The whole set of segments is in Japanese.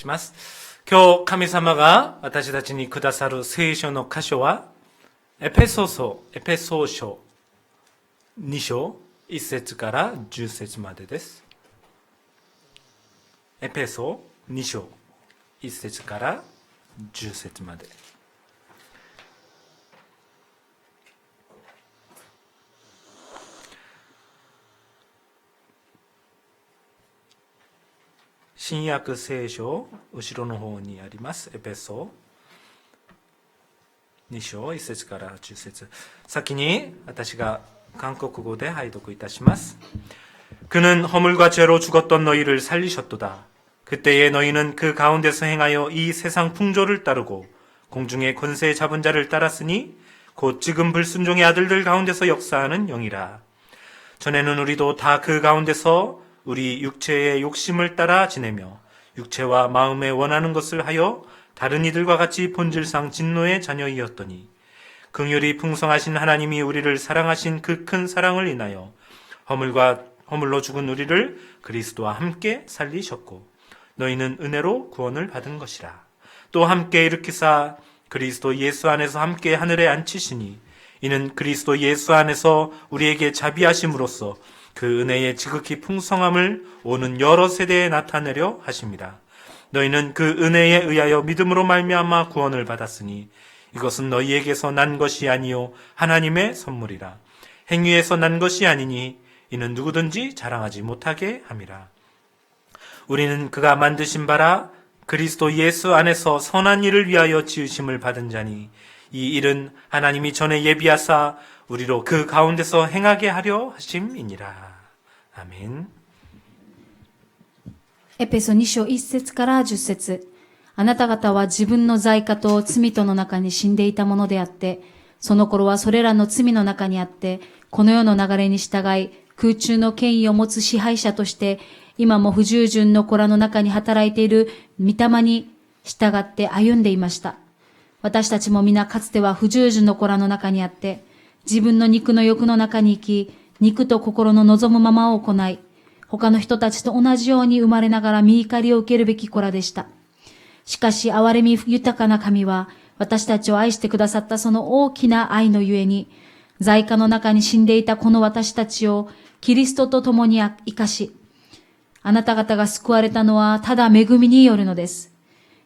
します。今日神様が私たちにくださる聖書の箇所は、エペソ書2章1節から10節までです。エペソ2章1節から10節まで。新約聖書後ろの方にあります。エペソ2章1節から10節。先に私が韓国語で拝読いたします。그는 허물과 죄로 죽었던 너희를 살리셨도다. 그때에 너희는 그 가운데서 행하여 이 세상 풍조를 따르고 공중의 권세 잡은 자를 따랐으니 곧 지금 불순종의 아들들 가운데서 역사하는 영이라. 전에는 우리도 다 그 가운데서 우리 육체의 욕심을 따라 지내며 육체와 마음에 원하는 것을 하여 다른 이들과 같이 본질상 진노의 자녀이었더니 긍휼이 풍성하신 하나님이 우리를 사랑하신 그 큰 사랑을 인하여 허물로 죽은 우리를 그리스도와 함께 살리셨고 너희는 은혜로 구원을 받은 것이라. 또 함께 일으키사 그리스도 예수 안에서 함께 하늘에 앉히시니 이는 그리스도 예수 안에서 우리에게 자비하심으로써 그 은혜의 지극히 풍성함을 오는 여러 세대에 나타내려 하심이라. 너희는 그 은혜에 의하여 믿음으로 말미암아 구원을 받았으니 이것은 너희에게서 난 것이 아니요 하나님의 선물이라. 행위에서 난 것이 아니니 이는 누구든지 자랑하지 못하게 함이라. 우리는 그가 만드신 바라 그리스도 예수 안에서 선한 일을 위하여 지으심을 받은 자니 이 일은 하나님이 전에 예비하사 우리로 그 가운데서 행하게 하려 하심이니라. 아멘. エペソ2章1節から10節。あなた方は自分の罪過と罪との中に死んでいたものであって、その頃はそれらの罪の中にあって、この世の流れに従い、空中の権威を持つ支配者として、今も不従順の子らの中に働いている御霊に従って歩んでいました。私たちも皆かつては不従順の子らの中にあって、自分の肉の欲の中に生き、肉と心の望むままを行い、他の人たちと同じように生まれながら見怒りを受けるべき子らでした。しかし、憐れみ豊かな神は、私たちを愛してくださったその大きな愛のゆえに、罪過の中に死んでいたこの私たちをキリストと共に生かし、あなた方が救われたのはただ恵みによるのです。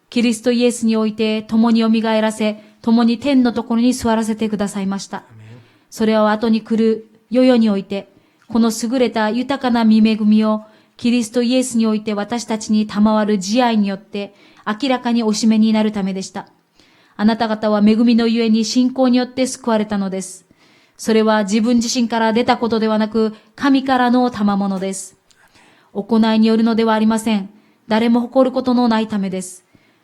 キリストイエスにおいて共に蘇らせ、共に天のところに座らせてくださいました。それは後に来る世々において、この優れた豊かな御恵みをキリストイエスにおいて私たちに賜る慈愛によって明らかにお示めになるためでした。あなた方は恵みのゆえに信仰によって救われたのです。それは自分自身から出たことではなく、神からの賜物です。行いによるのではありません。誰も誇ることのないためです。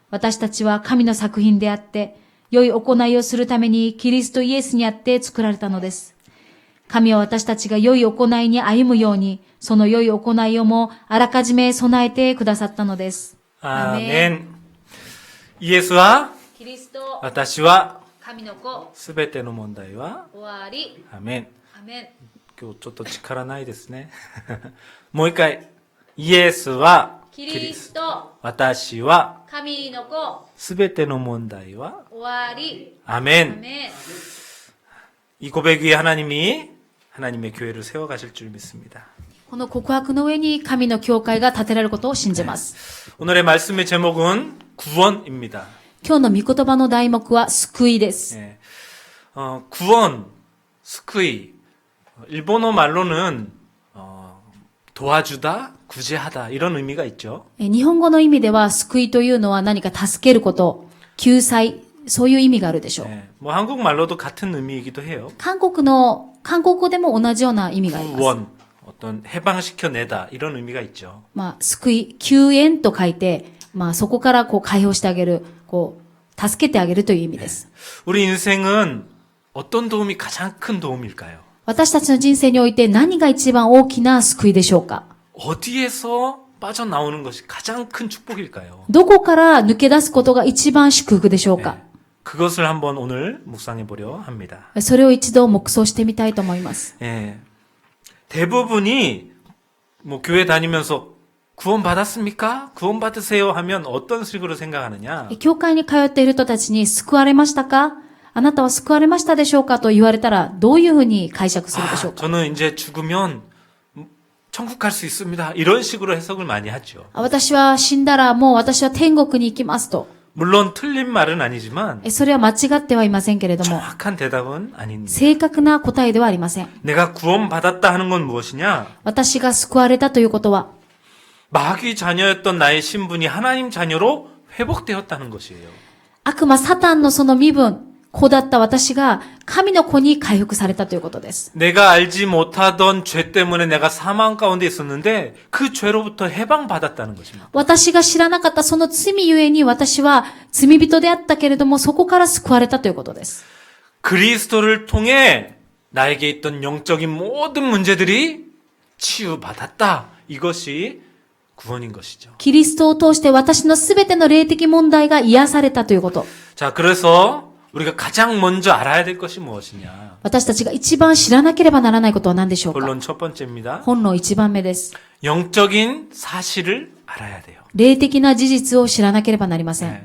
私たちは神の作品であって、良い行いをするためにキリストイエスにあって作られたのです。神は私たちが良い行いに歩むように、その良い行いをもあらかじめ備えてくださったのです。アーメン。イエスは、キリスト、私は、神の子、すべての問題は、終わり。アーメン。アメン。今日ちょっと力ないですね。もう一回。イエスは、キリスト、私は、神の子、すべての問題は、終わり。 아멘. 아멘. 이 고백 위에 하나님의 교회를 세워가실 줄 믿습니다. この告白の上に神の教会が建てられることを信じます。 오늘의 말씀의 제목은 구원입니다. 今日の御言葉の題目は救いです。 예. 구원, 스쿠이. 일본어 말로는 도와주다, 구제하다 이런 의미가 있죠. 日本語の意味では救いというのは何か助けること、救済、そういう意味があるでしょう。 예. 뭐 한국 말로도 같은 의미이기도 해요. 韓国語でも同じような意味があります。 구원, 어떤 해방시켜내다 이런 의미가 있죠. 救い、救援と書いて、そこから解放してあげる、助けてあげるという意味です。 우리 인생은 어떤 도움이 가장 큰 도움일까요? 私たちの人生において何が一番大きな救いでしょうか？ 어디에서 빠져나오는 것이 가장 큰 축복일까요? どこから抜け出すことが一番祝福でしょうか？ 그것을 한번 오늘 묵상해 보려 합니다. それを一度黙想してみたいと思います。 예. 대부분이 뭐 교회 다니면서 구원 받았습니까? 구원 받으세요 하면 어떤 식으로 생각하느냐? 教会に通っている人たちに救われましたか？あなたは救われましたでしょうかと言われたらどういうふうに解釈するでしょう 아, か？ 저는 이제 죽으면 천국 갈 수 있습니다. 이런 식으로 해석을 많이 하죠. 私は死んだらもう私は天国に行きますと。 물론 틀린 말은 아니지만 それは間違ってはいませんけれども、 정확한 대답은 아닙니다. 正確な答えではありません。 내가 구원받았다 하는 건 무엇이냐? 私が救われたということは、 마귀 자녀였던 나의 신분이 하나님 자녀로 회복되었다는 것이에요. 悪魔サタンのその身分、子だった私が神の子に回復されたということです。 내가 알지 못하던 죄 때문에 내가 사망 가운데 있었는데 그 죄로부터 해방받았다는 것입니다. 私が知らなかったその罪ゆえに私は罪人であったけれどもそこから救われたということです。 그리스도를 통해 나에게 있던 영적인 모든 문제들이 치유받았다. 이것이 구원인 것이죠. キリストを通して私のすべての霊的問題が癒されたということ。 자, 그래서 우리가 가장 먼저 알아야 될 것이 무엇이냐? 私たちが一番知らなければならないことは何でしょうか？ 본론 첫 번째입니다. 本の一番目です。 영적인 사실을 알아야 돼요. 霊的な事実を知らなければなりません。 네.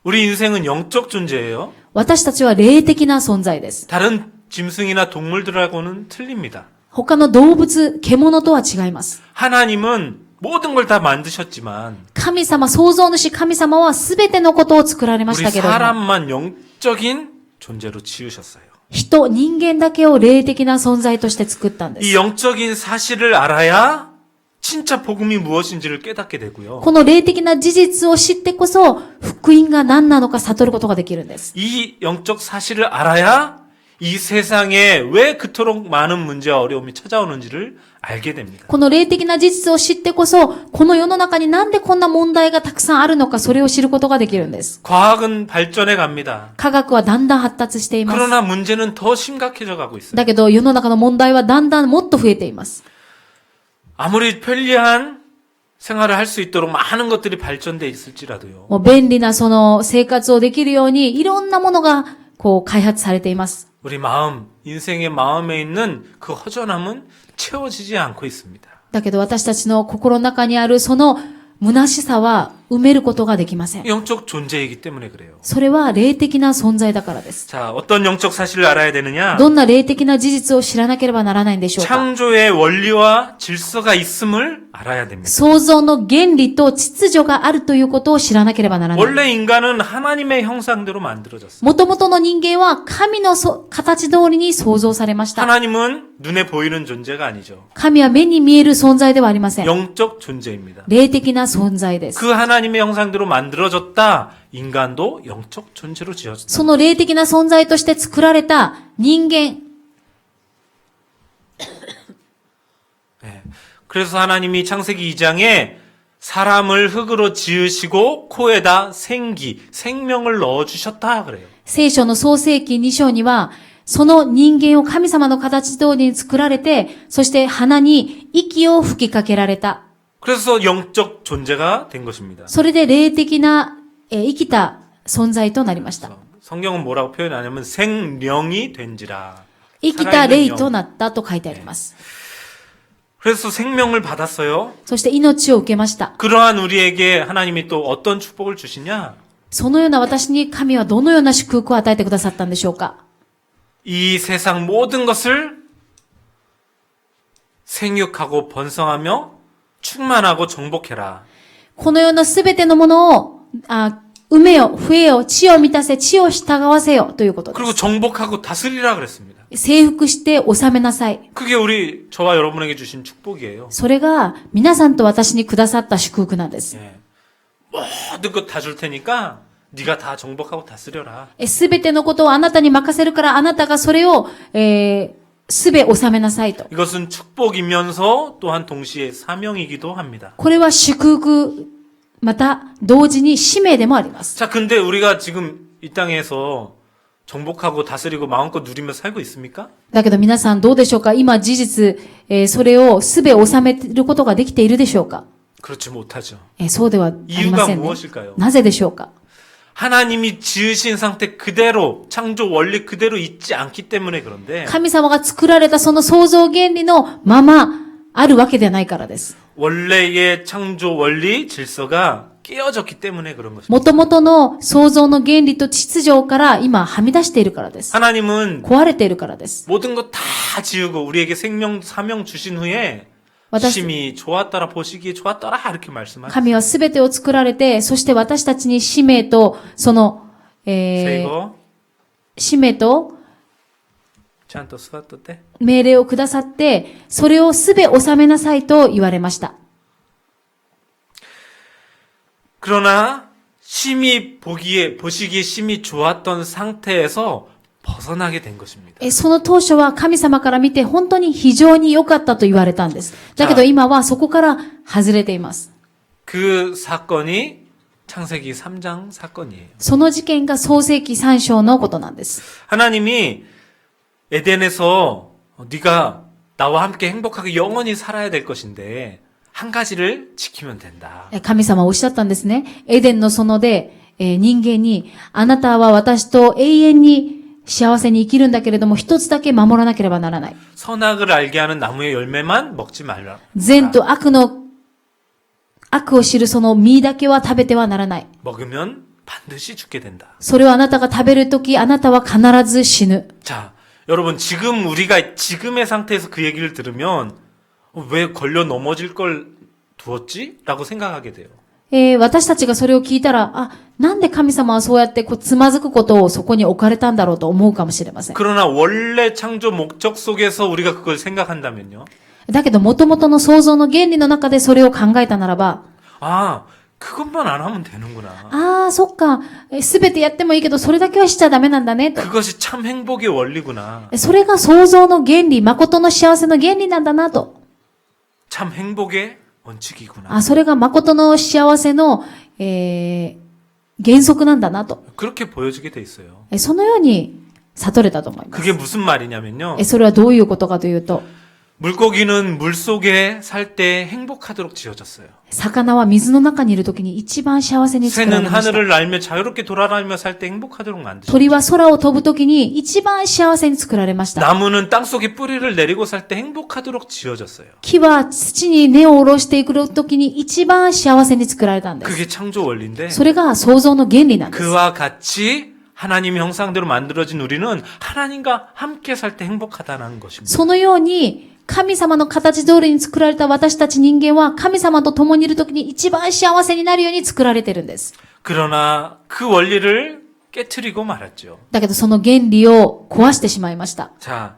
우리 인생은 영적 존재예요. 私たちは霊的な存在です。 다른 짐승이나 동물들하고는 틀립니다. 他の動物、獣とは違います。 하나님은 모든 걸 다 만드셨지만 神様、創造主神様はすべてのことを作られまし 우리 たけれども、 사람만 영적인 존재로 지으셨어요. 人、人間だけを霊的な存在として作ったんで 이 す。 영적인 사실을 알아야 진짜 복음이 무엇인지를 깨닫게 되고요. この霊的な事実を知ってこそ、福音が何なのか悟ることができるんです。 이 영적 사실을 알아야 이 세상에 왜 그토록 많은 문제와 어려움이 찾아오는지를 알게 됩니다. この霊的な事実を知ってこそ、この世の中になんでこんな問題がたくさんあるのか、それを知ることができるんです。 과학은 발전해 갑니다. 科学はだんだん発達しています。 그러나 문제는 더 심각해져 가고 있어요. だけど世の中の問題はだんだんもっと増えています。 아무리 편리한 생활을 할 수 있도록 많은 것들이 발전돼 있을지라도요. もう便利なその生活をできるようにいろんなものがこう開発されています。 우리 마음, 인생의 마음에 있는 그 허전함은 채워지지 않고 있습니다. だけど私たちの心の中にあるその虚しさは埋めることができません。 영적 존재이기 때문에 그래요. それは霊的な存在だからです。 자, 어떤 영적 사실을 알아야 되느냐? どんな霊的な事実を知らなければならないんでしょうか？ 창조의 원리와 질서가 있음을 알아야 됩니다. 創造の原理と秩序があるということを知らなければならない。 원래 인간은 하나님의 형상대로 만들어졌어요. 元々の人間は神の形通りに創造されました。 하나님은 눈에 보이는 존재가 아니죠. 神は目に見える存在ではありません。 영적 존재입니다. 霊的な存在です。 그 하나님의 형상대로 만들어졌다. 인간도 영적 존재로 지어졌다. その霊的な存在として作られた人間。 네. 그래서 하나님이 창세기 2장에 사람을 흙으로 지으시고 코에다 생명을 넣어주셨다 그래요. 聖書の創世記2章には、その人間を神様の形通りに作られて、そして鼻に息を吹きかけられた。 그래서 영적 존재가 된 것입니다. それで霊的な、生きた存在となりました。 성경은 뭐라고 표현하냐면 생명이 된지라. 生きた霊となったと書いてあります。 그래서 생명을 받았어요. そして命を受けました。 그러한 우리에게 하나님이 또 어떤 축복을 주시냐? そのような私に神はどのような祝福を与えてくださったんでしょうか？ 이 세상 모든 것을 생육하고 번성하며 충만하고 정복해라. この世のすべてのものを、埋めよ、増えよ、地を満たせ、地を従わせよ、ということで 그리고 す。 정복하고 다스리라 그랬습니다. 征服して治めなさい。 그게 우리 저와 여러분에게 주신 축복이에요. それが皆さんと私にくださった祝福なんです。 예. 모든 것 다 줄 테니까 네가 다 정복하고 다스려라. すべてのことをあなたに任せるから、あなたがそれを、すべ治めなさいと。 이것은 축복이면서 또한 동시에 사명이기도 합니다. これは祝福、また同時に使命でもあります。 자, 근데 우리가 지금 이 땅에서 정복하고 다스리고 마음껏 누리며 살고 있습니까? だけど皆さんどうでしょうか？今事実、それをすべ治めることができているでしょうか？ 그렇지 못하죠. そうではありません 이유가 ね。 무엇일까요? なぜでしょうか？ 하나님이 지으신 상태 그대로 창조 원리 그대로 있지 않기 때문에 그런데 神様が作られたその創造原理のままあるわけではないからです。 원래의 창조 원리 질서가 깨어졌기 때문에 그런 것입니다. 元々の創造の原理と秩序から今はみ出しているからです。 하나님은 壊れているからです。 모든 것 다 지우고 우리에게 생명 사명 주신 후에 私 심히 좋았더라 보시기에 좋았더라 이렇게 말씀하셨어요. 神はすべてを作られて、そして私たちに使命と、その、 세고 使命と 찬또 수왔도 때 命令をくださって、それをすべ収めなさいと言われました。 그러나 심히 보시기에 심히 좋았던 상태에서 벗어나게 된 것입니다. その当初は神様から見て本当に非常に良かったと言われたんです。だけど今はそこから外れています。 그 사건이 창세기 3장 사건이에요. その事件が創世記3章のことなんです。 하나님이 에덴에서 네가 나와 함께 행복하게 영원히 살아야 될 것인데 한 가지를 지키면 된다. 神様はおっしゃったんですね。エデンの園で、人間に、あなたは私と永遠に幸せに生きるんだけれども、一つだけ守らなければならない。 선악을 알게 하는 나무의 열매만 먹지 말라. 善と悪を知るその実だけは食べてはならない。 먹으면 반드시 죽게 된다. それをあなたが食べるとき、あなたは必ず死ぬ。 자, 여러분 지금 우리가 지금의 상태에서 그 얘기를 들으면 왜 걸려 넘어질 걸 두었지? 라고 생각하게 돼요. 私たちがそれを聞いたら、なんで神様はそうやってつまずくことをそこに置かれたんだろうと思うかもしれません。 그러나 원래 창조 목적 속에서 우리가 그걸 생각한다면요. だけど、元々の創造の原理の中でそれを考えたならば、 아, 그것만 안 하면 되는구나. そっか、すべてやってもいいけど、それだけはしちゃダメなんだね、と。 그것이 참 행복의 원리구나. それが創造の原理、誠の幸せの原理なんだな、と。 참 행복의 원칙이구나. それが誠の幸せの、原則なんだな、と。 그렇게 보여주게 돼 있어요. そのように悟れたと思います。 그게 무슨 말이냐면요. それはどういうことかというと、 물고기는 물속에 살 때 행복하도록 지어졌어요. 魚は水の中にいるときに一番幸せに作ら 새는 れました。 하늘을 날며 자유롭게 돌아다니며 살 때 행복하도록 만드셨어요. 鳥は空を飛ぶときに一番幸せに作られました。 나무는 땅속에 뿌리를 내리고 살 때 행복하도록 지어졌어요. 木は土に根を下ろしていくときに一番幸せに作られたんです。 그게 창조 원리인데 それが創造の原理なんです。 그와 같이 하나님의 형상대로 만들어진 우리는 하나님과 함께 살 때 행복하다는 것입니다. そのように神様の形通りに作られた私たち人間は神様と共にいるときに一番幸せになるように作られているんです。 그러나 그 원리를 깨트리고 말았죠. だけどその原理を壊してしまいました。 자,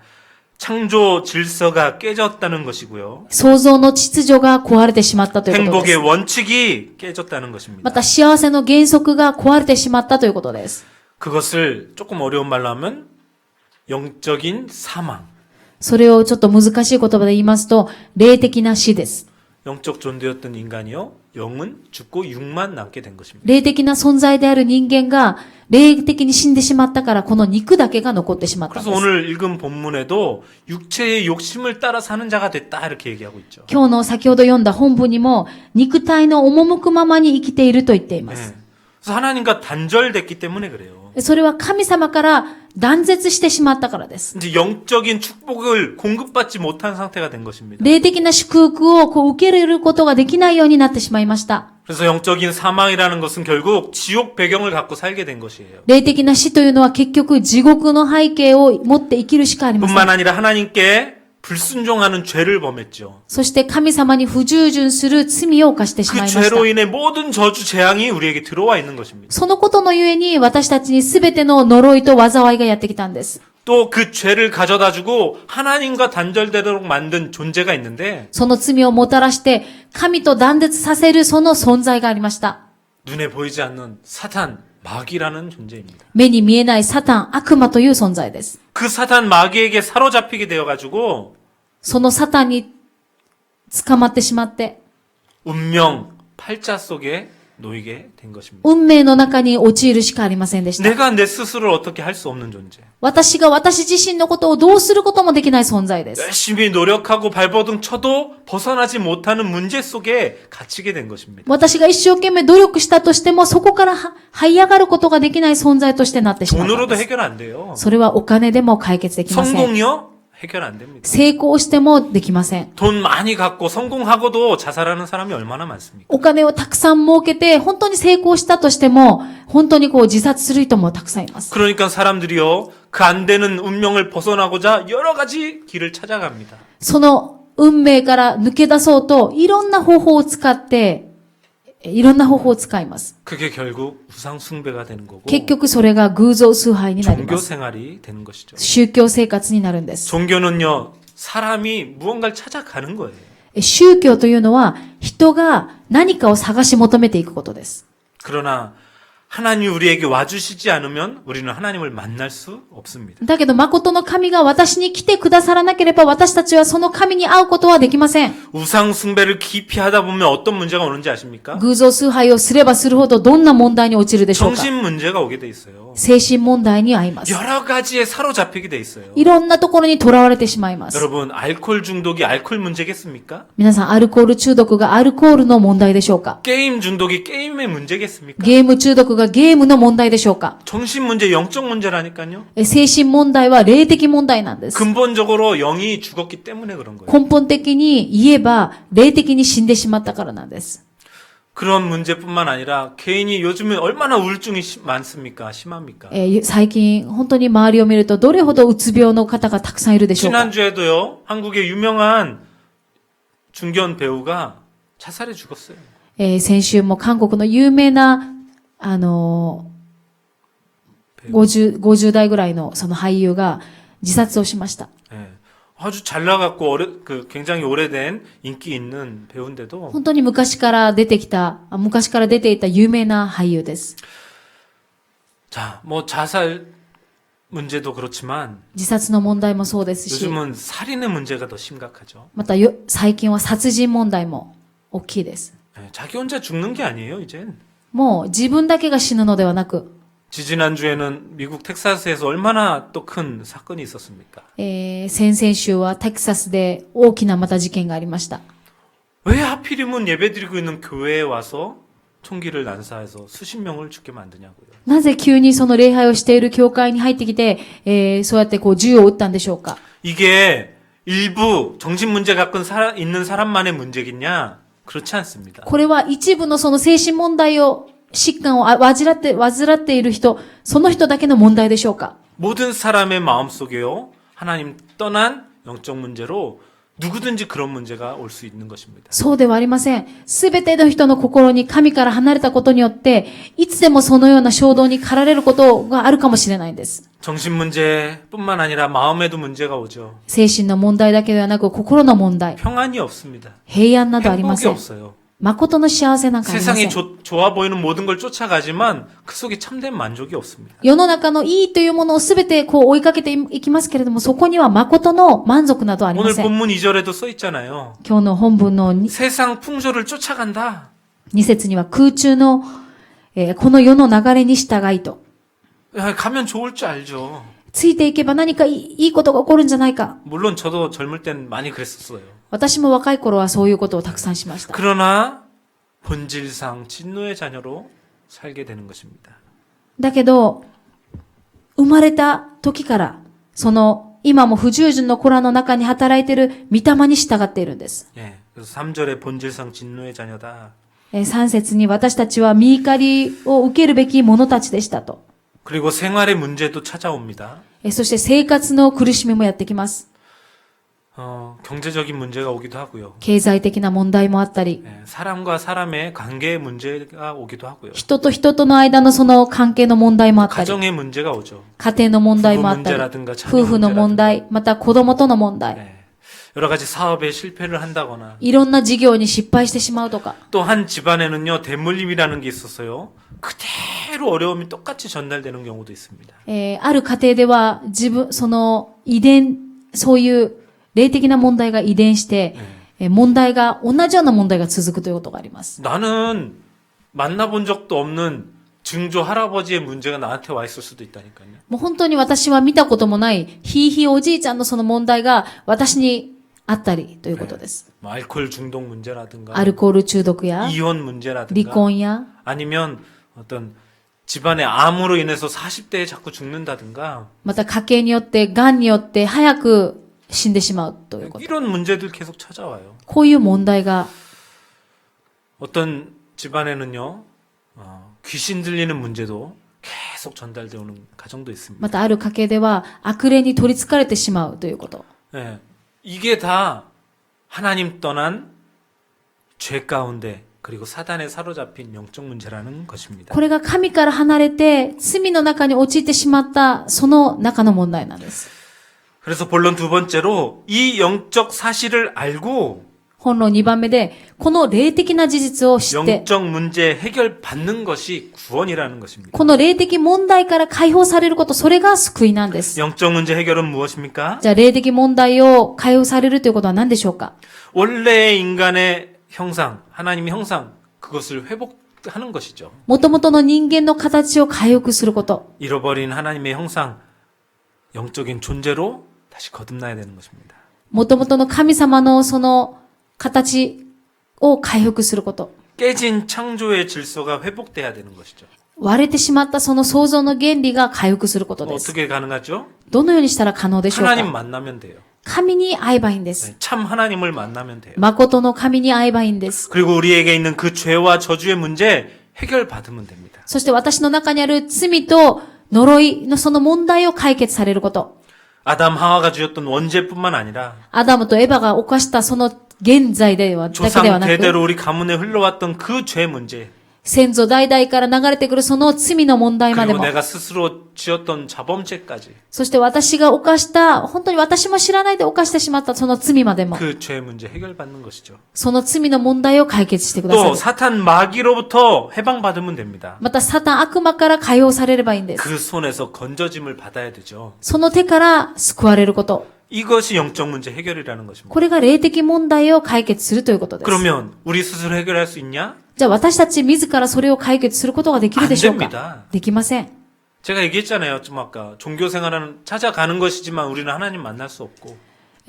창조 질서가 깨졌다는 것이고요. 創造の秩序が壊れてしまったということで 행복의 す。 원칙이 깨졌다는 것입니다. また幸せの原則が壊れてしまったということです。 그것을 조금 어려운 말로 하면 영적인 사망. それをちょっと難しい言葉で言いますと、霊的な死です。 영적 존재였던 인간이요. 영은 죽고 육만 남게 된 것입니다. 霊的な存在である人間が、霊的に死んでしまったから、この肉だけが残ってしまったん 그래서 です。 오늘 읽은 본문에도 육체의 욕심을 따라 사는 자가 됐다 이렇게 얘기하고 있죠. 今日の先ほど読んだ本文にも、肉体の赴くままに生きていると言っています。 네. 그래서 하나님과 단절됐기 때문에 그래요. それは神様から断絶してしまったからです。 이제 영적인 축복을 공급받지 못한 상태가 된 것입니다. 霊的な祝福を受けることができないようになってしまいました。 그래서 영적인 사망이라는 것은 결국 지옥 배경을 갖고 살게 된 것이에요. 霊的な死というのは結局地獄の背景を持って生きるしかありません。 뿐만 아니라 하나님께 불순종하는 죄를 범했죠. そして神様に不従順する罪を犯してしまい 그 ました。 죄로 인해 모든 저주 재앙이 우리에게 들어와 있는 것입니다. そのことのゆえに私たちにすべての呪いと災いがやってきたんです。 또 그 죄를 가져다주고 하나님과 단절되도록 만든 존재가 있는데 その罪をもたらして神と断絶させるその存在がありました。 눈에 보이지 않는 사탄, 마귀라는 존재입니다. 目に見えないサタン、悪魔という存在です。 그 사탄 마귀에게 사로잡히게 되어가지고 そのサタンに捕まってしまって、 운명 팔자 속에 놓이게 된 것입니다. 運命の中に陥るしかありませんでした。 내가 내 스스로를 어떻게 할 수 없는 존재. 私が私自身のことをどうすることもできない存在です。 열심히 노력하고 발버둥 쳐도 벗어나지 못하는 문제 속에 갇히게 된 것입니다. 私が一生懸命努力したとしても、そこから這い上がることができない存在としてなってしまったん 돈으로도 です。 해결 안 돼요. それはお金でも解決できません。 성공이요? 해결 안 됩니다. 成功してもできません。 돈 많이 갖고 성공하고도 자살하는 사람이 얼마나 많습니까? お金をたくさん儲けて、本当に成功したとしても、本当に自殺する人もたくさんいます。 그러니까 사람들이요, 그 안 되는 운명을 벗어나고자 여러 가지 길을 찾아갑니다. その運命から抜け出そうと、いろんな方法を使って、いろんな方法を使います。 그게 결국 우상 숭배가 되는 거고 結局それが偶像崇拝になり 종교 ます。 생활이 되는 것이죠. 宗教生活になるんです。 종교는요, 사람이 무언가를 찾아가는 거예요. 宗教というのは、人が何かを探し求めていくことです。 그러나 하나님이 우리에게 와주시지 않으면 우리는 하나님을 만날 수 없습니다. だけど、誠の神が私に来てくださらなければ、私たちはその神に会うことはできません。 우상 숭배를 깊이 하다 보면 어떤 문제가 오는지 아십니까? 偶像崇拝をすればするほど、どんな問題に陥るでしょうか。 정신 문제가 오게 돼 있어요. 精神問題に遭います。 여러 가지에 사로잡히게 돼 있어요. いろんなところに囚われてしまいます。 여러분, 알코올 중독이 알코올 문제겠습니까? 皆さん、アルコール中毒がアルコールの問題でしょうか。 게임 중독이 게임의 문제겠습니까? ゲーム中毒がゲームの問題でしょうか。 정신 문제, 영적 문제라니까요. 精神問題は霊的問題なんです。 근본적으로 영이 죽었기 때문에 그런 거예요. 根本的に言えば、霊的に死んでしまったからなんです。 그런 문제뿐만 아니라 개인이 요즘에 얼마나 우울증이 많습니까? 심합니까? 最近、本当に周りを見ると、どれほどうつ病の方がたくさんいるでしょうか。 지난주에도요, 한국의 유명한 중견 배우가 자살해 죽었어요. 先週も韓国の有名な、50代ぐらいのその俳優が自殺をしました。 예. 아주 잘 나갔고 굉장히 오래된 인기 있는 배우인데도 本当に昔から出ていた有名な俳優です。 자, 뭐 자살 문제도 그렇지만 自殺の問題もそうですし、 요즘은 살인의 문제가 더 심각하죠. また最近は殺人問題も大きいです。 예, 자기 혼자 죽는 게 아니에요, 이젠. もう自分だけが死ぬのではなく、 지지난주에는 미국 텍사스에서 얼마나 또 큰 사건이 있었습니까? 先々週はテキサスで大きなまた事件がありました。 왜 하필이면 예배드리고 있는 교회에 와서 총기를 난사해서 수십 명을 죽게 만드냐고요. なぜ急にその礼拝をしている教会に入ってきて、そうやって銃を撃ったんでしょうか。 이게 일부 정신 문제 갖고 있는 사람만의 문제겠냐? 그렇지 않습니다. これは一部のその精神問題疾患を患っている人、その人だけの問題でしょうか。 모든 사람의 마음속에요. 하나님 떠난 영적 문제로 누구든지 그런 문제가 올 수 있는 것입니다. そうではありません。すべての人の心に神から離れたことによって、いつでもそのような衝動に駆られることがあるかもしれないんです。 정신 문제뿐만 아니라 마음에도 문제가 오죠. 精神の問題だけではなく、心の問題、 평안이 없습니다. 平安などありま 행복이 せん。 없어요. 誠の幸せなんかありませ 세상이 ん。 좋아 보이는 모든 걸 쫓아가지만 그 속에 참된 만족이 없습니다. 世の中のいいというものをすべて追いかけていきますけれども、そこには誠の満足などありま 오늘 せん。 본문 2절에도 써 있잖아요. 今日の本文の 세상 풍조를 쫓아간다. 2節には空中の、この世の流れに従いと。 야, 가면 좋을 줄 알죠. ついていけば何かいいことが起こるんじゃないか。 물론 저도 젊을 땐 많이 그랬었어요. 私も若い頃はそういうことをたくさんしました。 그러나 본질상 진노의 자녀로 살게 되는 것입니다. だけど、生まれた時から、その、今も不従順の子らの中に働いている御霊に従っているんです。 예. 그래서 3절에 본질상 진노의 자녀다. 3節に私たちは見怒りを受けるべき者たちでしたと。 그리고 생활의 문제도 찾아옵니다. そして生活の苦しみもやってきます。 경제적인 문제가 오기도 하고요. 経済的な問題もあったり、 예, 사람과 사람의 관계의 문제가 오기도 하고요. 人と人との間のその関係の問題もあったり、 가정의 문제가 오죠. 家庭の問題もあったり、 부부문제라든가 자녀 夫婦の問題、また子供との問題、 예, 여러 가지 사업에 실패를 한다거나 いろんな事業に失敗してしまうとか、 또 한 집안에는요 대물림이라는 게 있었어요. 그대로 어려움이 똑같이 전달되는 경우도 있습니다. ある家庭ではその遺伝、そういう霊的な問題が遺伝して、問題が、同じような問題が続くということがあります。 나는 만나본 적도 없는 증조 할아버지의 문제가 나한테 와 있을 수도 있다니까요. もう本当に私は見たこともない、ひいひいおじいちゃんのその問題が私にあったりということです。 뭐 알코올 중독 문제라든가 アルコール中毒や、 이혼 離 문제라든가 婚や、 아니면 어떤 집안의 암으로 인해서 40대에 자꾸 죽는다든가 また家計によって、癌によって早く死んでしまうということ。 이런 문제들 계속 찾아와요. こういう問題が 어떤 집안에는요, 귀신 들리는 문제도 계속 전달되어 오는 가정도 있습니다. またある家系では悪霊に取り憑かれてしまうということ。 예, 이게 다 하나님 떠난 죄 가운데 그리고 사단에 사로잡힌 영적 문제라는 것입니다. これが神から離れて罪の中に陥ってしまったその中の問題なんです。 그래서 본론 두 번째로 이 영적 사실을 알고 本論2番目で、この霊的な事実を知って、 영적 문제 해결받는 것이 구원이라는 것입니다. この霊的問題から解放されること、それが救いなんです。 영적 문제 해결은 무엇입니까? じゃあ霊的問題を解放されるということは何でしょうか？ 원래의 인간의 형상, 하나님의 형상, 그것을 회복하는 것이죠. 元々の人間の形を回復すること。 잃어버린 하나님의 형상, 영적인 존재로 다시 거듭나야 되는 것입니다. 元々の神様のその形を回復すること。 깨진 창조의 질서가 회복돼야 되는 것이죠. 割れてしまったその創造の原理が回復することです。 어떻게 가능하죠? どのようにしたら可能でしょう 하나님 か？ 만나면 돼요. 神に会えばいいんです。 참 하나님을 만나면 돼요. 誠の神に会えばいいんです。 그리고 우리에게 있는 그 죄와 저주의 문제 해결받으면 됩니다. そして私の中にある罪と呪いのその問題を解決されること。 아담 하와가 주었던 원죄뿐만 아니라 アダムとエバが犯したその現在では、だけでは 조상 なく、 대대로 우리 가문에 흘러왔던 그 죄 문제 先祖代々から流れてくるその罪の問題まで 그리고 も、 내가 스스로 지었던 자범죄까지 そして私が犯した、本当に私も知らないで犯してしまったその罪までも、 그 죄 문제 해결받는 것이죠. その罪の問題を解決してくださ 또 る。 사탄 마귀로부터 해방받으면 됩니다. またサタン悪魔から解放されればいいんです。 그 손에서 건져짐을 받아야 되죠. その手から救われること。 이것이 영적 문제 해결이라는 것입니다. これが霊的問題を解決するということです。 그러면 우리 스스로 해결할 수 있냐? じゃあ私たち自らそれを解決することができるでしょう 안 か？ 됩니다. できません。 제가 얘기했잖아요. 좀 아까 종교 생활은 찾아가는 것이지만 우리는 하나님 만날 수 없고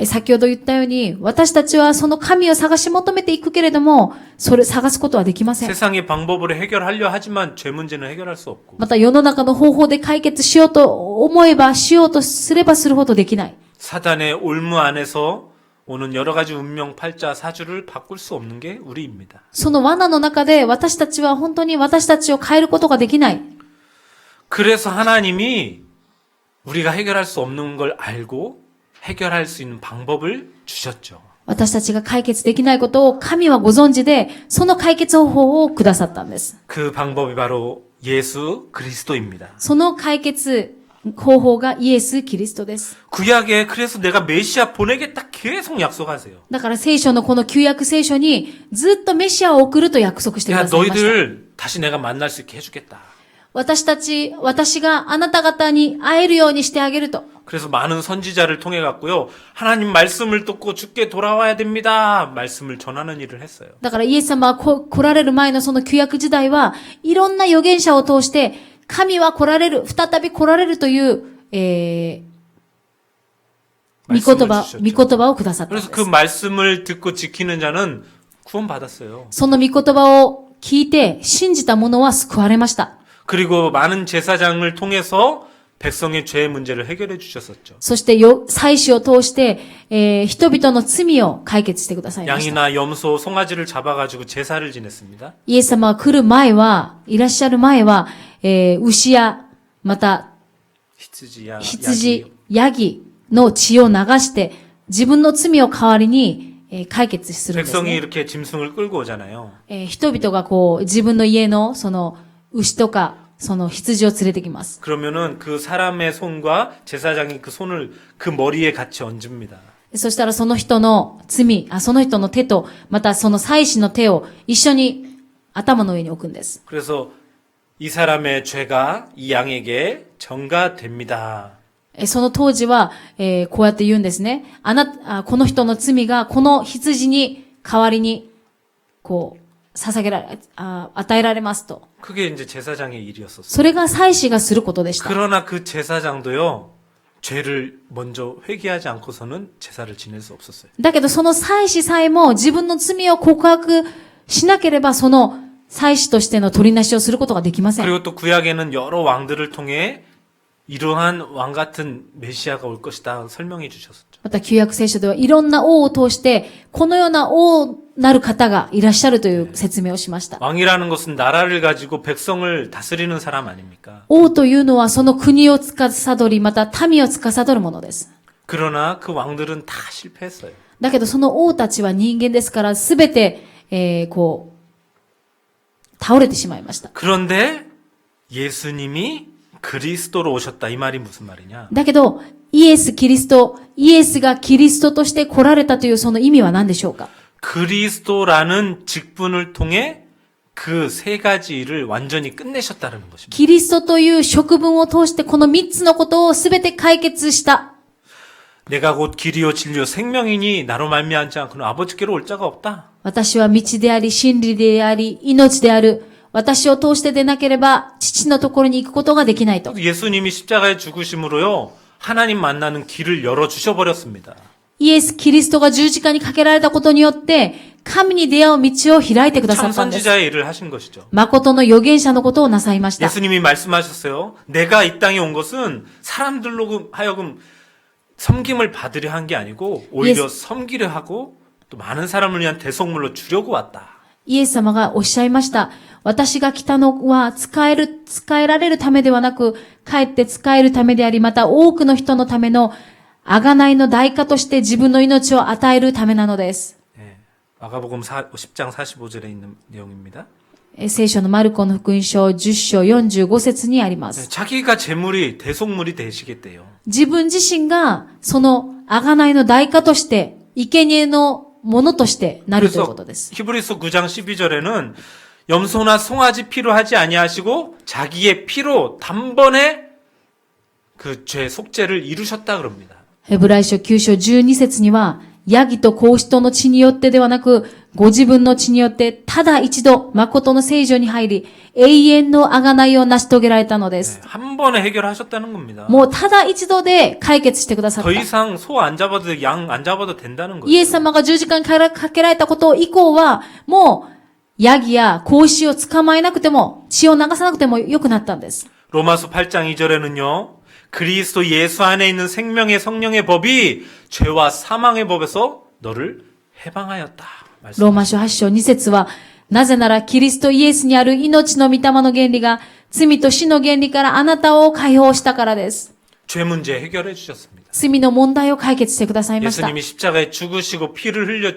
先ほど言ったように、私たちはその神を探し求めていくけれども、それ探すことはできません。 세상의 방법으로 해결하려 하지만 죄 문제는 해결할 수 없고 また世の中の方法で解決しようと思えば、しようとすればするほどできない。 사단의 올무 안에서 오는 여러 가지 운명 팔자 사주를 바꿀 수 없는 게 우리입니다. その罠の中で私たちは本当に私たちを変えることができない。 그래서 하나님이 우리가 해결할 수 없는 걸 알고 해결할 수 있는 방법을 주셨죠. 私たちが解決できないことを神はご存知で、その解決方法をくださったんです。 그 방법이 바로 예수 그리스도입니다. その解決方法がイエス・キリストです。 구약에 그래서 내가 메시아 보내겠다 계속 약속하세요. だから聖書のこの旧約聖書にずっとメシアを送ると約束してく 야 ださいました。 너희들 다시 내가 만날 수 있게 해주겠다. 私があなた方に会えるようにしてあげると。 그래서 많은 선지자를 통해 갖고요. 하나님 말씀을 듣고 주께 돌아와야 됩니다. 말씀을 전하는 일을 했어요. だからイエス様は来られる前のその旧約時代はいろんな預言者を通して神は来られる、再び来られるという、御言葉をくださったんで 그래서 す。 그 말씀을 듣고 지키는 자는 구원받았어요. その御言葉を聞いて信じた者は救われました。 그리고 많은 제사장을 통해서 백성의 죄의 문제를 해결해 주셨었죠. そして祭司を通して、人々の罪を解決してくださいました。 양이나 염소, 송아지를 잡아가지고 제사를 지냈습니다. イエス様が来る前は、いらっしゃる前は、牛や、また、 히츠지야, 羊、ヤギの血を流して、自分の罪を代わりに、解決するんです 백성이 ね。 이렇게 짐승을 끌고 오잖아요. 人々がこう、自分の家の、その、牛とか、その羊を連れてきます。 그러면은 그 사람의 손과 제사장이 그 손을 그 머리에 같이 얹습니다. そしたらその人の罪、その人の手と、またその祭司の手を一緒に頭の上に置くんです。 그래서 이 사람의 죄가 이 양에게 전가됩니다. その当時は、こうやって言うんですね。この人の罪がこの羊に代わりに、こう、与えられますと。 그게 이제 제사장의 일이었었어요. それが祭司がすることでした。 그러나 그 제사장도요, 죄를 먼저 회개하지 않고서는 제사를 지낼 수 없었어요. だけどその祭司さえも自分の罪を告白しなければその祭司としての取りなしをすることができません。 그리고 또 구약에는 여러 왕들을 통해 이러한 왕 같은 메시아가 올 것이다 설명해 주셨었죠. また旧約聖書ではいろんな王を通して、このような王なる方がいらっしゃるという説明をしました。 왕이라는 것은 나라를 가지고 백성을 다스리는 사람 아닙니까? 王というのはその国を司り、また民を司るものです。 그러나 그 왕들은 다 실패했어요. だけどその王たちは人間ですから、すべて、倒れてしまいました。 그런데 예수님이 그리스도로 오셨다. 이 말이 무슨 말이냐? だけど、イエスがキリストとして来られたというその意味は何でしょうか？ 그리스도라는 직분을 통해 그 세 가지 일을 완전히 끝내셨다는 것입니다. キリストという職分を通してこの三つのことをすべて解決した。 내가 곧 길이요 진리요 생명이니 나로 말미암지 않고는 아버지께로 올 자가 없다. 私は道であり、真理であり、命である。私を通してでなければ、父のところに行くことができないと。 예수님이 십자가에 죽으심으로요. 하나님 만나는 길을 열어 주셔 버렸습니다. イエス・キリストが十字架にかけられたことによって、神に出会う道を開いてくださったんです。 참선지자의 일을 하신 것이죠. 誠の預言者のことをなさいました。 예수님이 말씀하셨어요. 내가 이 땅에 온 것은 사람들로 하여금 섬김을 받으려 한 게 아니고 오히려 섬기려 하고 또 많은 사람을 위한 대속물로 주려고 왔다. イエス様がおっしゃいました。私が来たのは使えられるためではなく、かえって使えるためであり、また多くの人のための贖いの代価として自分の命を与えるためなのです。 네, 마가복음 10장 45절에 있는 내용입니다. 聖書のマルコの福音書10章45節にあります。 자기가 제물이 대속물이 되시겠대요. 自分自身がその贖いの代価として、生贄のものとしてなるということです。 히브리서 9장 12절에는 염소나 송아지 피로 하지 아니하시고 자기의 피로 단번에 그 죄 속죄를 이루셨다 그럽니다. ヘブライ書9章12節には、ヤギと子牛との血によってではなく、ご自分の血によって、ただ一度、誠の聖所に入り、永遠の贖いを成し遂げられたのです。 한 번에 해결하셨다는 겁니다. もうただ一度で解決してくださっ 더 た。 이상 소 안 잡아도 양 안 잡아도 된다는 イ 거예요. エス様が十字架にかけられたこと以降は、もう、ヤギや子牛を捕まえなくても、血を流さなくても良くなったんです。 로마서 8장 2절에는요. 그리스도 예수 안에 있는 생명의 성령의 법이 죄와 사망의 법에서 너를 해방하였다. ローマ書8章2節は、なぜならキリストイエスにある命の御霊の原理が、罪と死の原理からあなたを解放したからです。 죄 문제 해결해 주셨습니다. 罪の問題を解決してくださいました。 예수님이 십자가에 죽으시고 피를 흘려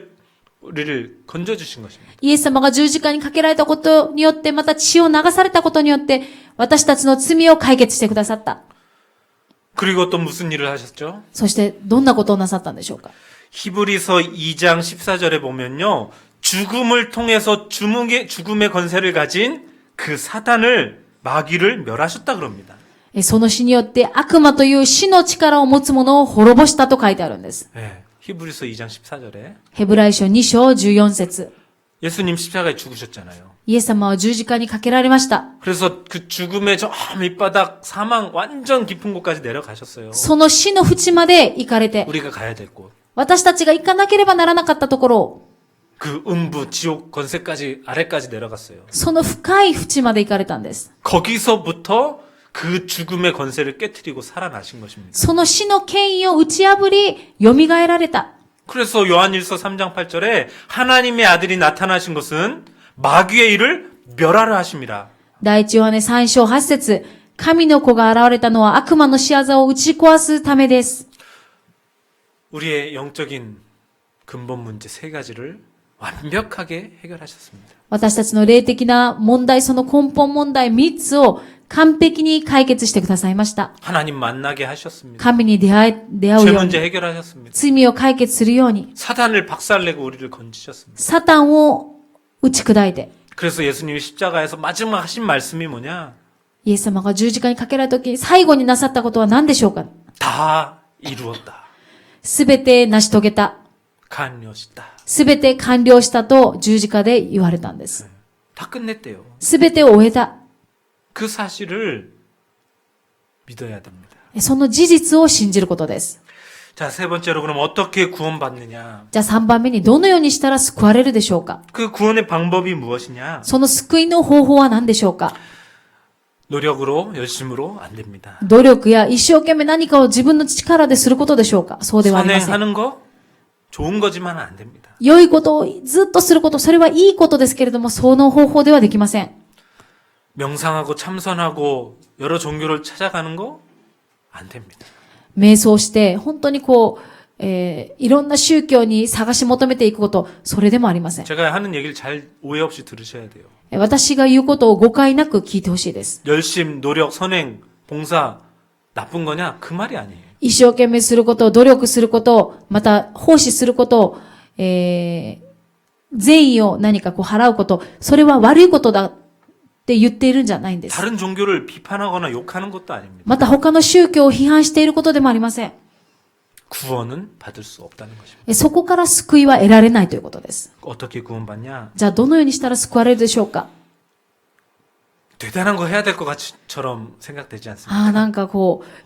우리를 건져 주신 것입니다. イエス様が十字架にかけられたことによって、また血を流されたことによって、私たちの罪を解決してくださった。 그리고 또 무슨 일을 하셨죠? そして、どんなことをなさったんでしょうか。 히브리서 2장 14절에 보면요. 죽음을 통해서 죽음의 권세를 가진 그 사단을 마귀를 멸하셨다 그럽니다. その死によって悪魔という死の力を持つ者を滅ぼしたと書いてあるんです。 네, 히브리서 2장 14절에 ヘブライ書2章14節。 예수님 십자가에 죽으셨잖아요. イエス様は十字架にかけられました。 그래서 그 죽음의 저 밑바닥 사망 완전 깊은 곳까지 내려가셨어요. その死の淵まで行かれて、 우리가 가야 될 곳. 私たちが行かなければならなかったところを、 그 음부 지옥 권세까지 아래까지 내려갔어요. その深い淵まで行かれたんです。 거기서부터 그 죽음의 권세를 깨트리고 살아나신 것입니다. その死の権威を打ち破り、蘇られた。 그래서 요한일서 3장 8절에 하나님의 아들이 나타나신 것은 마귀의 일을 멸하려 하십니다. 第一ヨハネ3章8節、神の子が現れたのは悪魔の仕業を打ち壊すためです。 우리의 영적인 근본 문제 세 가지를 완벽하게 해결하셨습니다. 私たちの霊的な問題、その根本問題3つを完璧に解決してくださいました。 하나님 만나게 하셨습니다. 神に出会う 죄 よう 문제 に、 해결하셨습니다. 罪を解決するように、 사단을 박살내고 우리를 건지셨습니다. サタンを打ち砕いて、 그래서 예수님이 십자가에서 마지막 하신 말씀이 뭐냐? イエス様が十字架にかけられた時に最後になさったことは何でしょうか。 다 이루었다. すべて成し遂げた。 간료시다. すべて完了したと十字架で言われたんです。 다 끝냈대요. すべてを終えた。 그 사실을 믿어야 됩니다. その事実を信じることです。 자, 세 번째로 그럼 어떻게 구원받느냐? じゃあ3番目にどのようにしたら救われるでしょうか。 그 구원의 방법이 무엇이냐? その救いの方法は何でしょうか。 노력으로, 열심으로 안 됩니다. 努力や一生懸命何かを自分の力ですることでしょうか？そうではありません。 선행하는 거 좋은 거지만 안 됩니다. 良いことをずっとすること、それはいいことですけれども、その方法ではできません。 명상하고 참선하고 여러 종교를 찾아가는 거 안 됩니다. 瞑想して、本当にいろんな宗教に探し求めていくこと、それでもありません。 제가 하는 얘기를 잘 오해 없이 들으셔야 돼요. 私が言うことを誤解なく聞いてほしいです。 열심, 노력, 선행, 봉사 나쁜 거냐? 그 말이 아니에요. 一生懸命すること、努力すること、また奉仕すること、善意を何か払うこと、それは悪いことだって言っているんじゃないんです。 다른 종교를 비판하거나 욕하는 것도 아닙니다. また他の宗教を批判していることでもありません。 구원은 받을 수 없다는 것입니다. そこから救いは得られないということです。 어떻게 구원받냐? じゃあどのようにしたら救われるでしょうか？ 대단한 거 해야 될 것 같이처럼 생각되지 않습니까? なんか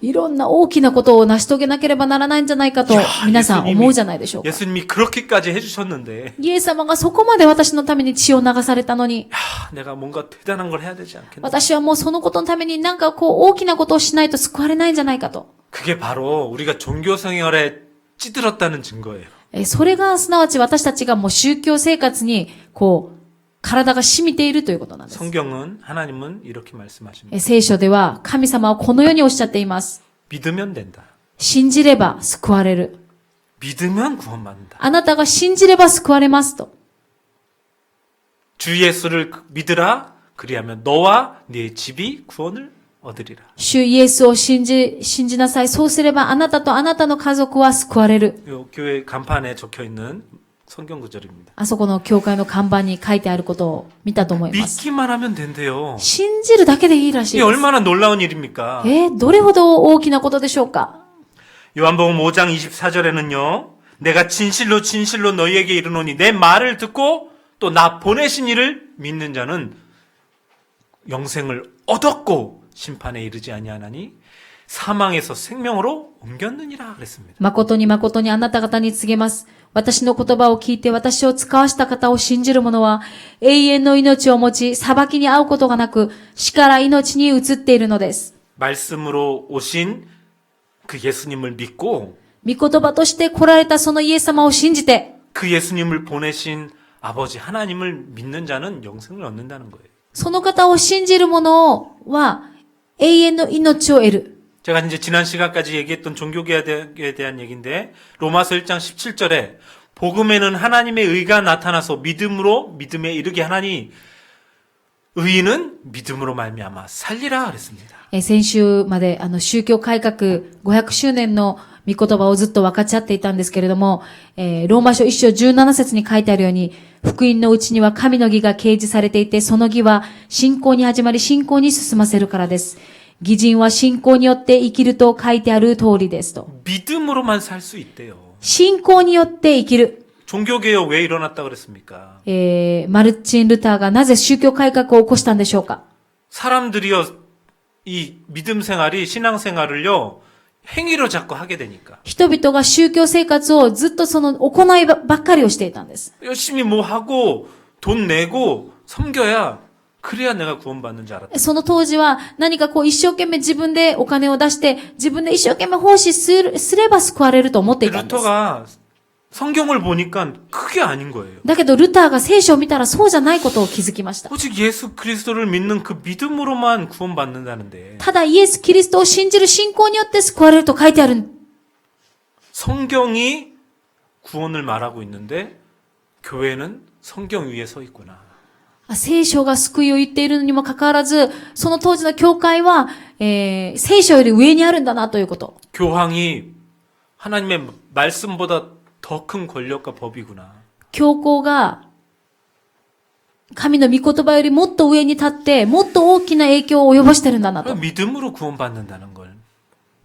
いろんな大きなことを成し遂げなければならないんじゃないかと皆さん思うじゃないでしょうか。 예수님이 그렇게까지 해주셨는데 イエス様がそこまで私のために血を流されたのに、 내가 뭔가 대단한 걸 해야 되지 않겠나? 私はもうそのことのためになんか大きなことをしないと救われないんじゃないかと。 그게 바로 우리가 종교 생활에 찌들었다는 증거예요. それがすなわち私たちがもう宗教生活に体が染みているということなんです。 성경은 하나님은 이렇게 말씀하십니다. 聖書では神様はこのようにおっしゃっています。 믿으면 된다. 信じれば救われる。 믿으면 구원받는다. あなたが信じれば救われますと。 주 예수를 믿으라. 그리하면 너와 네 집이 구원을 얻으리라. 主イエスを信じなさい。そうすればあなたとあなたの家族は救われる。 요 교회 간판에 적혀 있는 성경 구절입니다. あそこの教会の看板に書いてあることを見たと思います。 믿기만 하면 된대요. 信じるだけでいいらしい 이게 です。 얼마나 놀라운 일입니까? どれほど大きなことでしょうか？ 요한복음 5장 24절에는요. 내가 진실로 진실로 너희에게 이르노니 내 말을 듣고 또 나 보내신 이를 믿는 자는 영생을 얻었고 심판에 이르지 아니하나니 사망에서 생명으로 옮겼느니라 그랬습니다. 誠に誠にあなた方に告げます。私の言葉を聞いて私を使わした方を信じる者は永遠の命を持ち裁きに遭うことがなく死から命に移っているのです。 말씀으로 오신 그 예수님을 믿고 御言葉として来られたそのイエス様を信じて 그 예수님을 보내신 아버지 하나님을 믿는 자는 영생을 얻는다는 거예요. その方を信じる者は永遠の命を得る。 제가 이제 지난 시간까지 얘기했던 종교개혁에 대한 얘기인데 로마서 1장 17절에 복음에는 하나님의 의가 나타나서 믿음에 이르게 하나니 의인은 믿음으로 말미암아 살리라 그랬습니다. 先週まで宗教改革500周年の御言葉をずっと分かち合っていたんですけれども、ローマ書1章17節に書いてあるように、福音のうちには神の義が掲示されていて、その義は信仰に始まり信仰に進ませるからです。義人は信仰によって生きると書いてある通りですと。 믿음으로만 살 수 있대요. 信仰によって生きる。 종교개혁 왜 일어났다 그랬습니까? マルチン・ルターがなぜ宗教改革を起こしたんでしょうか？ 사람들이요 이 믿음 생활이 신앙 생활을요 행위로 자꾸 하게 되니까 人々が宗教生活をずっとその行いばっかりをしていたんです。 열심히 뭐 하고 돈 내고 섬겨야 그래야 내가 구원받는 줄 알았다. その当時は何か一生懸命自分でお金を出して自分で一生懸命奉仕すれば救われると思っていたんです。 루터가 성경을 보니까 그게 아닌 거예요. だけどルターが聖書を見たらそうじゃないことを気づきました。 오직 예수 그리스도를 믿는 그 믿음으로만 구원받는다는데 ただイエス・キリストを信じる信仰によって救われると書いてある。 성경이 구원을 말하고 있는데 교회는 성경 위에 서 있구나. 聖書が救いを言っているのにもかかわらず、その当時の教会は、聖書より上にあるんだなということ。 교황이 하나님의 말씀보다 더 큰 권력과 법이구나. 教皇が神の御言葉よりもっと上に立って、もっと大きな影響を及ぼしてるんだなと。 믿음으로 구원받는다는 걸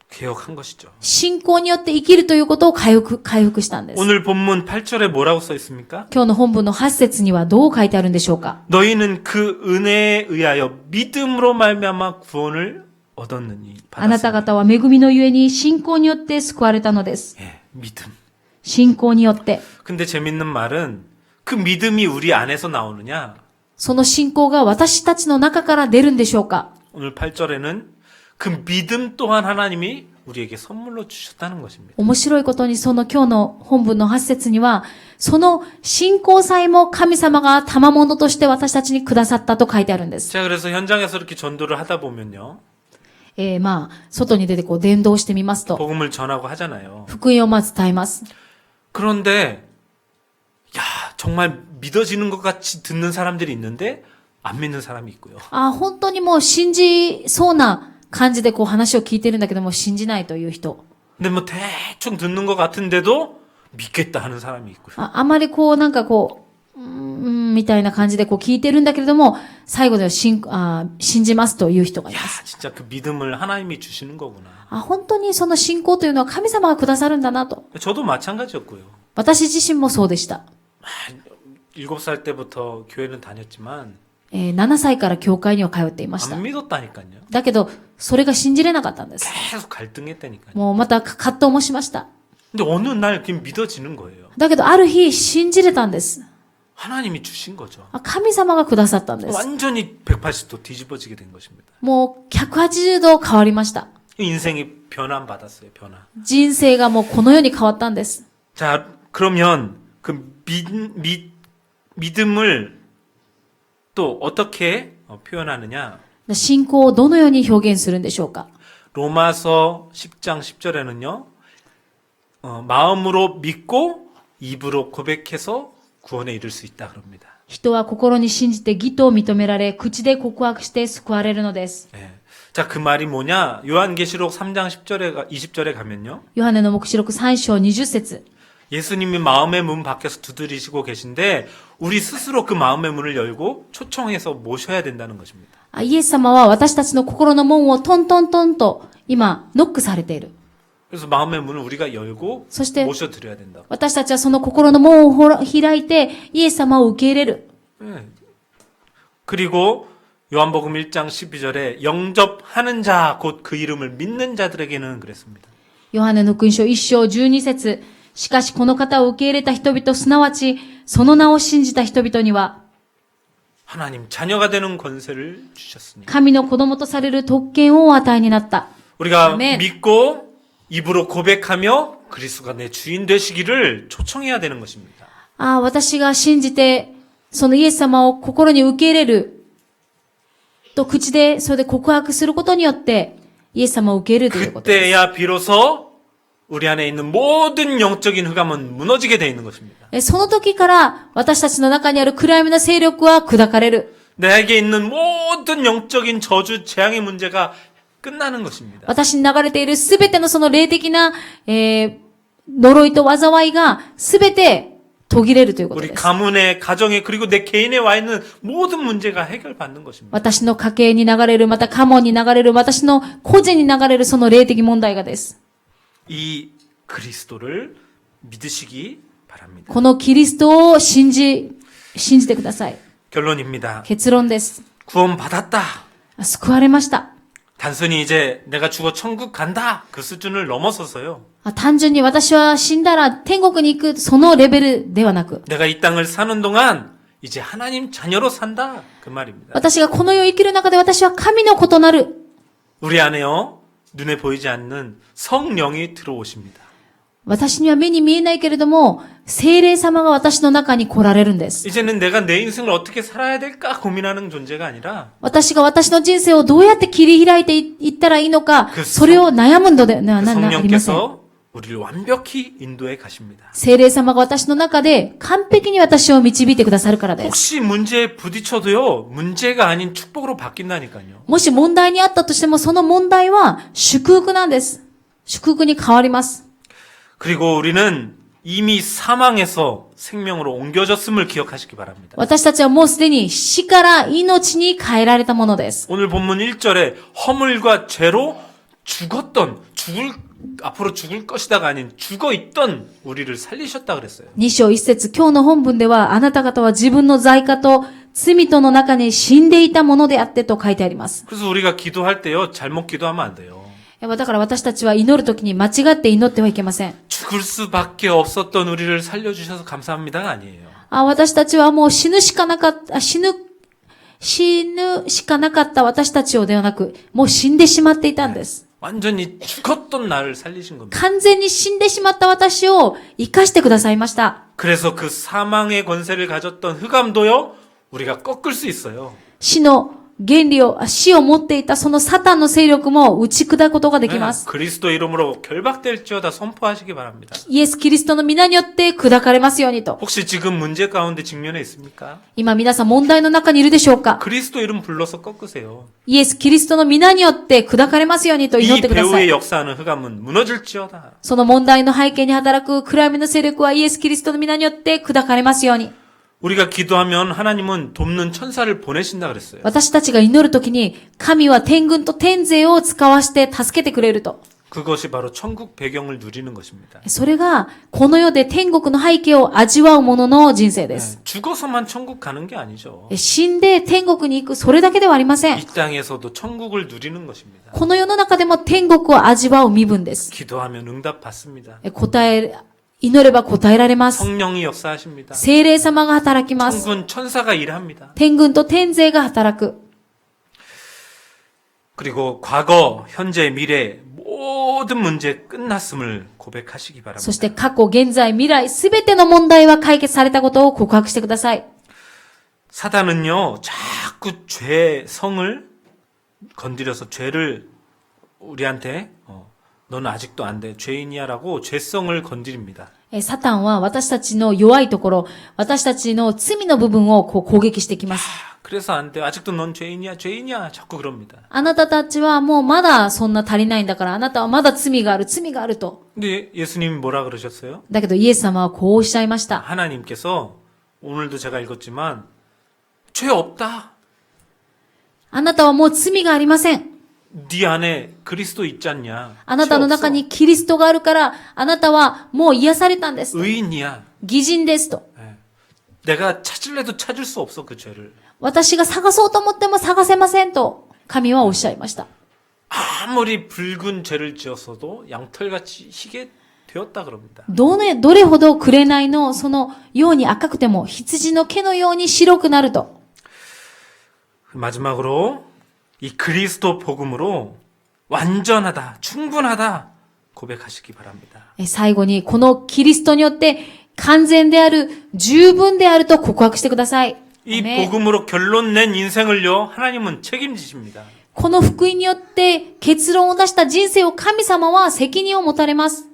개혁한 것이죠. 信仰によって生きるということを回復したんです。 오늘 본문 8절에 뭐라고 써 있습니까? 今日の本文の8節にはどう書いてあるんでしょうか？ 너희는 그 은혜에 의하여 믿음으로 말미암아 구원을 얻었느니 あなた方は恵みのゆえに信仰によって救われたのです。 예, 믿음. 信仰によって。 근데 재밌는 말은 그 믿음이 우리 안에서 나오느냐? その信仰が私たちの中から出るんでしょうか？ 오늘 8절에는 그 믿음 또한 하나님이 우리에게 선물로 주셨다는 것입니다. 面白いことにその今日の本文の8節には、その信仰さえも神様が賜物として私たちにくださったと書いてあるんです。 제가 그래서 현장에서 이렇게 전도를 하다 보면요. 外に出て伝道してみますと、 복음을 전하고 하잖아요. 福音をまず伝えます。 그런데 야, 정말 믿어지는 것 같이 듣는 사람들이 있는데 안 믿는 사람이 있고요. 本当にもう信じそうな感じで話を聞いてるんだけども信じないという人。 근데 뭐 대충 듣는 것 같은데도 믿겠다 하는 사람이 있고요. あまりみたいな感じで聞いてるんだけれども、最後では信じますという人がい 야, ます。 진짜 그 믿음을 하나님이 주시는 거구나. 本当にその信仰というのは神様がくださるんだなと。 저도 마찬가지였고요. 私自身もそうでした。 7살 때부터 교회는 다녔지만 7歳から教会には通っていました。 안 믿었다니까요. だけど、それが信じれなかったんです。 계속 갈등했다니까요. もうまた葛藤もしました。 근데 어느 날 그냥 믿어지는 거예요. だけど、ある日信じれたんです。 하나님이 주신 거죠. 神様がくださったんです。 완전히 180도 뒤집어지게 된 것입니다. もう180度変わりました。 인생이 변환받았어요. 변화. 人生がもうこの世に変わったんです。 자, 그러면 그 믿음을 또 어떻게 표현하느냐? 信仰をどのように表現するんでしょうか。 로마서 10장 10절에는요. 마음으로 믿고 입으로 고백해서 구원에 이를 수 있다 그럽니다. 人は心に信じて義と認められ、口で告白して救われるのです。 예. 자, 그 말이 뭐냐? 요한계시록 3장 20절에 가면요. ヨハネの黙示録3章20節 예수님이 마음의 문 밖에서 두드리시고 계신데 우리 스스로 그 마음의 문을 열고 초청해서 모셔야 된다는 것입니다. イエス様は私たちの心の門をトントントンと今ノックされている。 그래서 마음의 문을 우리가 열고 そして 모셔드려야 된다. 私たちはその心の門を開いてイエス様を受け入れる。 예. 그리고 요한복음 1장 12절에 영접하는 자, 곧 그 이름을 믿는 자들에게는 그랬습니다. ヨハネの福音書1章12節しかしこの方を受け入れた人々、すなわちその名を信じた人々には 하나님 자녀가 되는 권세를 주셨으니 神の子供とされる特権をお与えになった。 우리가 아멘. 믿고 입으로 고백하며 그리스도가 내 주인 되시기를 초청해야 되는 것입니다. 私が信じて、そのイエス様を心に受け入れる。と口で、それで告白することによって、イエス様を受け入れるということです。 그때야 비로소 우리 안에 있는 모든 영적인 흑암은 무너지게 되어 있는 것입니다. その時から私たちの中にある暗闇の勢力は砕かれる。 내게 있는 모든 영적인 저주, 재앙의 문제가 끝나는 것입니다. 私に流れているすべてのその霊的な、呪いと災いがすべて途切れるということ 우리 です。 가문에, 가정에, 그리고 내 개인에 와 있는 모든 문제가 해결받는 것입니다. 私の家計に流れる、また家門に流れる、私の個人に流れるその霊的問題がです。 이 그리스도를 믿으시기 바랍니다. このキリストを信じてください。 결론입니다. 結論です。 구원받았다. 救われました。 단순히 이제 내가 죽어 천국 간다. 그 수준을 넘어서서요. 単純に私は死んだら天国に行く、そのレベルではなく、 내가 이 땅을 사는 동안 이제 하나님 자녀로 산다. 그 말입니다. 私がこの世を生きる中で私は神の子となる。 우리 안에요. 눈에 보이지 않는 성령이 들어오십니다. 私には目に見えないけれども、聖霊様が私の中に来られるんです。 이제는 내가 내 인생을 어떻게 살아야 될까 고민하는 존재가 아니라 私が私の人生をどうやって切り開いていったらいいのか、それを悩むのでは 그 ありません。 성령께서 우리를 완벽히 인도해 가십니다. 聖霊様が私の中で完璧に私を導いてくださるからです。 혹시 문제에 부딪혀도요. 문제가 아닌 축복으로 바뀐다니까요. もし問題にあったとしても、その問題は祝福なんです。祝福に変わります。 그리고 우리는 이미 사망에서 생명으로 옮겨졌음을 기억하시기 바랍니다. 私たちはもうすでに死から命に変えられたものです。 오늘 본문 1절에 허물과 죄로 앞으로 죽을 것이다가 아닌 죽어 있던 우리를 살리셨다 그랬어요. 2章1節、今日の本文では、あなた方は自分の罪過と罪との中に死んでいたものであってと書いてあります。 그래서 우리가 기도할 때요. 잘못 기도하면 안 돼요. だから私たちは祈るときに間違って祈ってはいけません。 죽을 수밖에 없었던 우리를 살려주셔서 감사합니다가 아니에요. 私たちはもう死ぬしかなかった、死ぬしかなかった私たちをではなく、もう死んでしまっていたんです。 완전히 죽었던 나를 살리신 겁니다. 完全に死んでしまった私を生かしてくださいました。 그래서 그 사망의 권세를 가졌던 흑암도요, 우리가 꺾을 수 있어요. 死を持っていたそのサタンの勢力も打ち砕くことができます。 그리스도 이름으로 결박될지어다 선포하시기 바랍니다. イエス・キリストの皆によって砕かれますようにと。 혹시 지금 문제 가운데 직면해 있습니까? 今皆さん問題の中にいるでしょうか？ 그리스도 이름 불러서 꺾으세요. イエス・キリストの皆によって砕かれますようにと祈っ 이 てくださ 배후의 い。 역사하는 흑암은 무너질지어다. その問題の背景に働く暗闇の勢力はイエス・キリストの皆によって砕かれますように。 우리가 기도하면 하나님은 돕는 천사를 보내신다 그랬어요. 私たちが祈るときに、神は天軍と天勢を使わして助けてくれると。 그것이 바로 천국 배경을 누리는 것입니다. それが、この世で天国の背景を味わうものの人生です。 죽어서만 천국 가는 게 아니죠. 死んで天国に行く、それだけではありません。 이 땅에서도 천국을 누리는 것입니다. この世の中でも天国を味わう身分です。 기도하면 응답 받습니다. 祈れば答えられます。 성령이 역사하십니다. 聖霊様が働きます。 천군 천사가 일합니다. 天軍と天勢が働く。 그리고 과거, 현재, 미래 모든 문제 끝났음을 고백하시기 そ 바랍니다. して過去、現在、未来、すべての問題は解決されたことを告白してください。 사단은요, 자꾸 죄성을 건드려서 죄를 우리한테 너는 아직도 안 돼. 죄인이야라고 죄성을 건드립니다. サタンは私たちの弱いところ、私たちの罪の部分を攻撃してきます。 그래서 안 돼. 아직도 넌 죄인이야. 죄인이야. 자꾸 그럽니다. あなたたちはもうまだそんな足りないんだから、あなたはまだ罪があると。 근데 예수님이 뭐라 그러셨어요? だけどイエス様はこうおっしゃいました。 하나님께서 오늘도 제가 읽었지만 죄 없다. あなたはもう罪がありません。 네 안에 그리스도 있지 않냐? あなたの中にキリストがあるから、あなたはもう癒されたんです。 의인이야. 義人ですと。 내가 찾을래도 찾을 수 없어 그 죄를. 私が探そうと思っても探せませんと、神はおっしゃいました。 아무리 붉은 죄를 지었어도 양털같이 희게 되었다 그럽니다. どれほど紅のそのように赤くても羊の毛のように白くなると。 마지막으로 이 그리스도 복음으로 완전하다, 충분하다 고백하시기 바랍니다. 最後にこのキリストによって完全である、十分であると告白してください。 이 복음으로 결론 낸 인생을요, 하나님은 책임지십니다. この福音によって結論を出した人生を神様は責任を持たれます。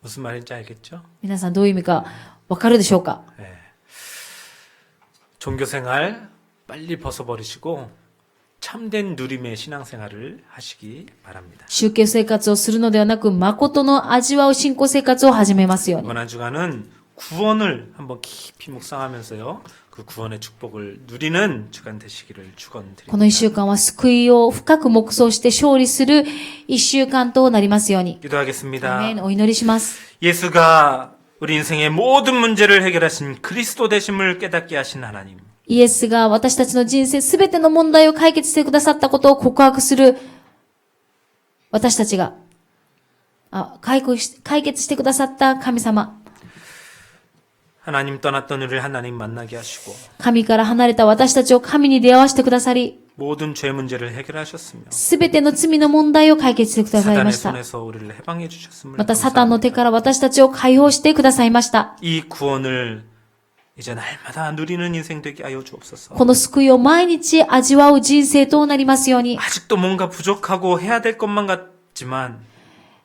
무슨 말인지 알겠죠? 皆さんどういう意味かわかるでしょうか？ 네. 종교생활 빨리 벗어버리시고 참된 누림의 신앙생활을 하시기 바랍니다. 宗教生活をするのではなく、誠の味わう信仰生活を始めますように。 이번 한 주간은 구원을 한번 깊이 묵상하면서요. 그 구원의 축복을 누리는 주간 되시기를 この 축원드립니다. 一週間は救いを深く黙想して勝利する一週間となりますように。 기도하겠습니다. アーメン。お祈りします。 예수가 우리 인생의 모든 문제를 해결하신 그리스도 되심을 깨닫게 하신 하나님. イエスが私たちの人生すべての問題を解決してくださったことを告白する私たちが、解決してくださった神様。 하나님 떠났던 우리를 하나님 만나게 하시고 神から離れた私たちを神に出会わせてくださり、 모든 죄 문제를 해결하셨으며 すべての罪の問題を解決してください 사단의 ました。 손에서 우리를 해방해 주셨음을 またサタンの手 감사합니다. から私たちを解放してくださいました。 이 구원을 이제 날마다 누리는 인생 되게 하여 주옵소서. この救いを毎日味わう人生となりますように。 아직도 뭔가 부족하고 해야 될 것만 같지만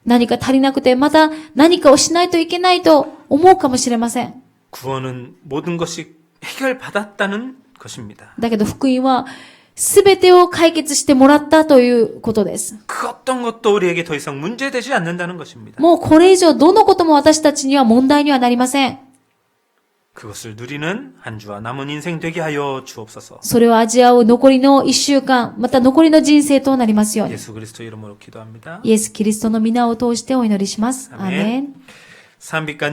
何か足りなくて、また何かをしないといけないと思うかもしれません。 구원은 모든 것이 해결받았다는 것입니다. だけど福音はすべてを解決してもらったということです。 그 어떤 것도 우리에게 더 이상 문제되지 않는다는 것입니다. もうこれ以上どのことも私たちには問題にはなりません。 그것을 누리는 한 주와 남은 인생 되게 하여 주옵소서. それを味わう残りの一週間、また残りの人生となりますように。 예수 그리스도 이름으로 기도합니다. イエス・キリストの皆を通してお祈りします。アーメン。 賛美歌